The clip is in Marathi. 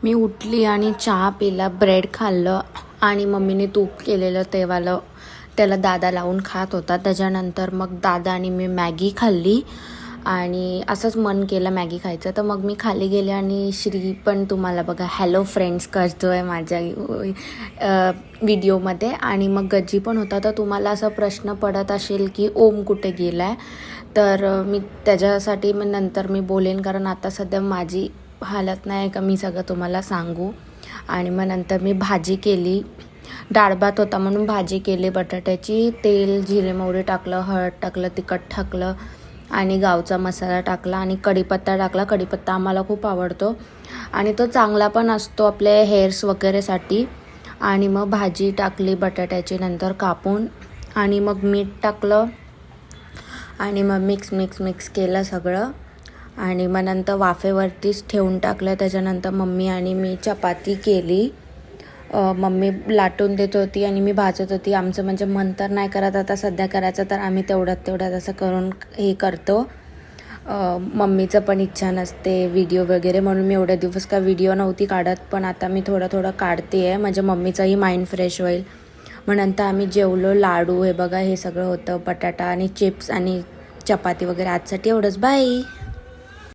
मी उठली आणि चहा पिला, ब्रेड खाल्लं आणि मम्मीने तूप केलेलं तेवालं त्याला दादा लावून खात होता. त्याच्यानंतर मग दादा आणि मी मॅगी खाल्ली आणि असंच मन केलं मॅगी खायचं, तर मग मी खाली गेले आणि श्री पण तुम्हाला बघा हॅलो फ्रेंड्स करतो आहे माझ्या व्हिडिओमध्ये. आणि मग गज्जी पण होता. तर तुम्हाला असा प्रश्न पडत असेल की ओम कुठे गेला आहे, तर मी त्याच्यासाठी नंतर मी बोलेन, कारण आता सध्या माझी हालत नाही का मी सगळं तुम्हाला सांगू. आणि मग नंतर मी भाजी केली, डाळ भात होता म्हणून भाजी केली बटाट्याची. तेल जिरे मोहरी टाकलं, हळद टाकलं, तिखट टाकलं आणि गावचा मसाला टाकला आणि कढीपत्ता टाकला. कढीपत्ता आम्हाला खूप आवडतो आणि तो चांगला पण असतो आपले हेअर्स वगैरेसाठी. आणि मग भाजी टाकली बटाट्याची नंतर कापून आणि मग मीठ टाकलं आणि मग मिक्स केलं सगळं. आणि मग नंतर वाफेवरतीच ठेवून टाकलं. त्याच्यानंतर मम्मी आणि मी चपाती केली. मम्मी लाटून देत होती आणि मी भाजत होती. आमचं म्हणजे मन तर नाही करत आता सध्या करायचं, तर आम्ही तेवढ्यात असं करून हे करतो. मम्मीचं पण इच्छा नसते व्हिडिओ वगैरे, म्हणून मी एवढ्या दिवस का व्हिडिओ नव्हती काढत, पण आता मी थोडं काढते आहे म्हणजे मम्मीचाही माइंड फ्रेश होईल. मग नंतर आम्ही जेवलो. लाडू हे बघा हे सगळं होतं, बटाटा आणि चिप्स आणि चपाती वगैरे. आजसाठी एवढंच, बाय.